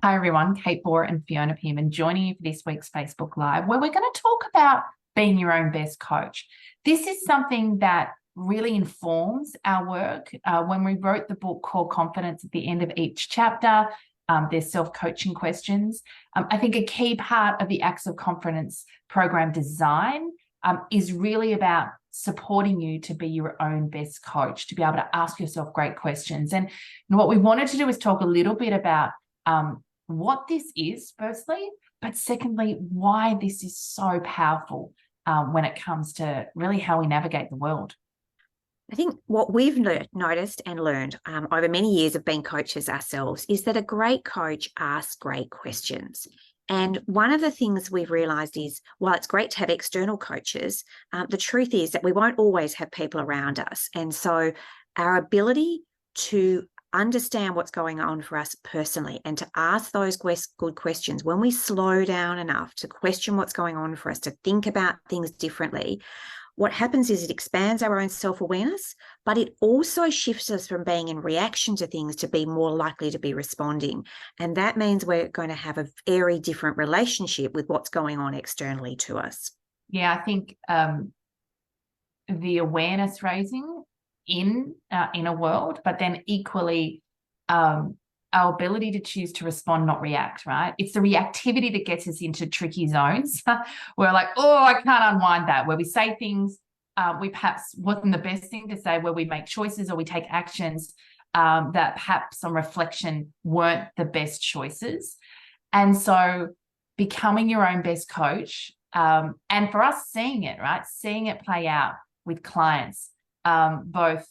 Hi, everyone. Kate Bohr and Fiona Pearman joining you for this week's Facebook Live, where we're going to talk about being your own best coach. This is something that really informs our work. When we wrote the book Core Confidence, at the end of each chapter, there's self-coaching questions. I think a key part of the Acts of Confidence program design is really about supporting you to be your own best coach, to be able to ask yourself great questions. And what we wanted to do is talk a little bit about what this is, firstly, but secondly, why this is so powerful when it comes to really how we navigate the world. I think what we've noticed and learned over many years of being coaches ourselves is that a great coach asks great questions. And one of the things we've realised is, while it's great to have external coaches, the truth is that we won't always have people around us. And so our ability to understand what's going on for us personally and to ask those good questions, when we slow down enough to question what's going on for us, to think about things differently, what happens is it expands our own self-awareness, but it also shifts us from being in reaction to things to be more likely to be responding. And that means we're going to have a very different relationship with what's going on externally to us. Yeah, I think the awareness raising in a world, but then equally our ability to choose to respond, not react, right? It's the reactivity that gets us into tricky zones. We're like, oh, I can't unwind that, where we say things we perhaps wasn't the best thing to say, where we make choices or we take actions that perhaps on reflection weren't the best choices. And so becoming your own best coach, and for us seeing it, right? Seeing it play out with clients, both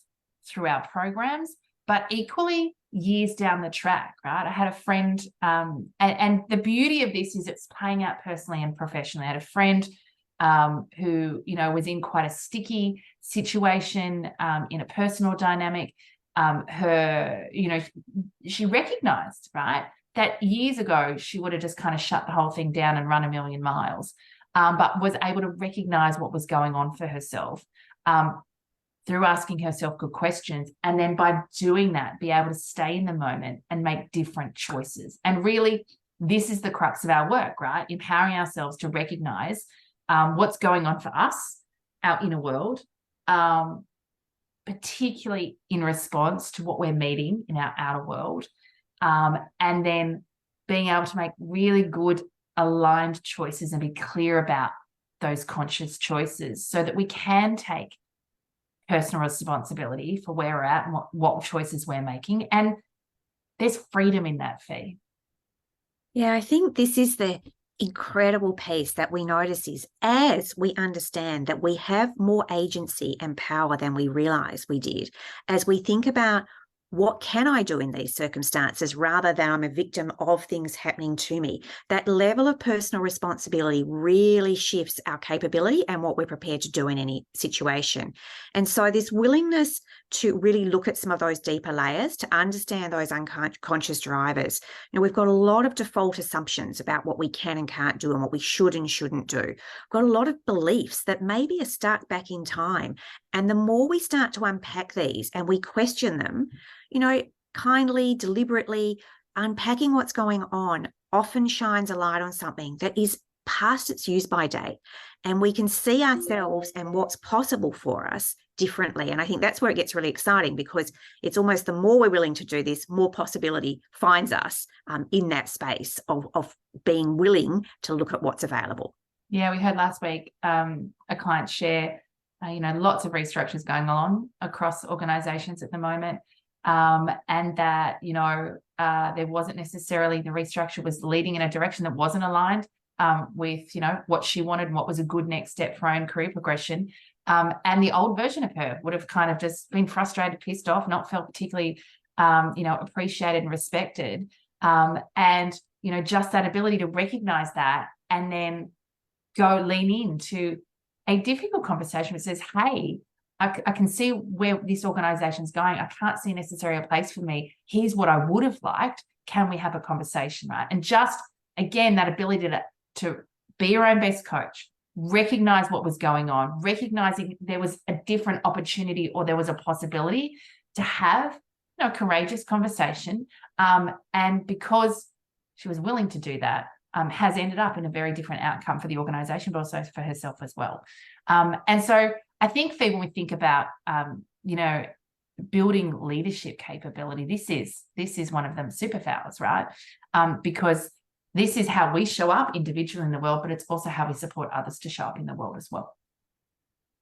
through our programs, but equally years down the track, right? I had a friend, and the beauty of this is it's playing out personally and professionally. I had a friend who, was in quite a sticky situation in a personal dynamic. She recognized, right, that years ago she would have just kind of shut the whole thing down and run a million miles, but was able to recognize what was going on for herself through asking herself good questions. And then by doing that, be able to stay in the moment and make different choices. And really, this is the crux of our work, right? Empowering ourselves to recognize what's going on for us, our inner world, particularly in response to what we're meeting in our outer world. And then being able to make really good aligned choices and be clear about those conscious choices so that we can take personal responsibility for where we're at and what choices we're making. And there's freedom in that, Fee. Yeah, I think this is the incredible piece that we notice is, as we understand that we have more agency and power than we realize we did, as we think about what can I do in these circumstances rather than I'm a victim of things happening to me, that level of personal responsibility really shifts our capability and what we're prepared to do in any situation. And so this willingness to really look at some of those deeper layers, to understand those unconscious drivers. We've got a lot of default assumptions about what we can and can't do and what we should and shouldn't do. We've got a lot of beliefs that maybe are stuck back in time. And the more we start to unpack these and we question them, kindly, deliberately, unpacking what's going on often shines a light on something that is past its use-by date. And we can see ourselves and what's possible for us differently. And I think that's where it gets really exciting, because it's almost the more we're willing to do this, more possibility finds us in that space of being willing to look at what's available. Yeah, we heard last week a client share, lots of restructures going on across organizations at the moment. And that, there wasn't necessarily, the restructure was leading in a direction that wasn't aligned with, what she wanted and what was a good next step for her own career progression. And the old version of her would have kind of just been frustrated, pissed off, not felt particularly, appreciated and respected. And, just that ability to recognize that and then go lean into a difficult conversation that says, hey, I can see where this organization's going. I can't see necessarily a place for me. Here's what I would have liked. Can we have a conversation, right? And just, again, that ability to be your own best coach, recognize what was going on, recognizing there was a different opportunity or there was a possibility to have a courageous conversation. And because she was willing to do that, has ended up in a very different outcome for the organization, but also for herself as well. And so I think, Fee, when we think about, you know, building leadership capability, this is one of them superpowers, right? Because this is how we show up individually in the world, but it's also how we support others to show up in the world as well.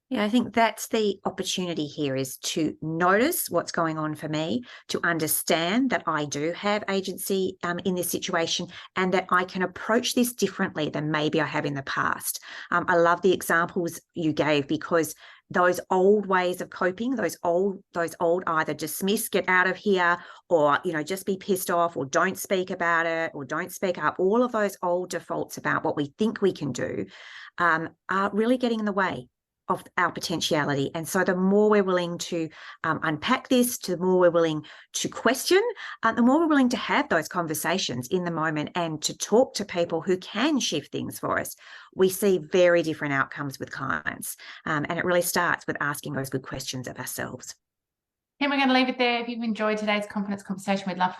Yeah, I think that's the opportunity here, is to notice what's going on for me, to understand that I do have agency in this situation, and that I can approach this differently than maybe I have in the past. I love the examples you gave, because those old ways of coping, those old either dismiss, get out of here, or, you know, just be pissed off, or don't speak about it, or don't speak up, all of those old defaults about what we think we can do are really getting in the way of our potentiality. And so the more we're willing to unpack this, the more we're willing to question, the more we're willing to have those conversations in the moment and to talk to people who can shift things for us, we see very different outcomes with clients. And it really starts with asking those good questions of ourselves. And we're going to leave it there. If you've enjoyed today's confidence conversation, we'd love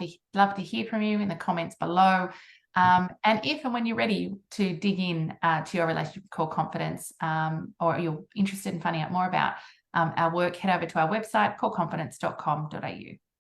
to hear from you in the comments below. And if and when you're ready to dig in to your relationship with core confidence, or you're interested in finding out more about our work, head over to our website, coreconfidence.com.au.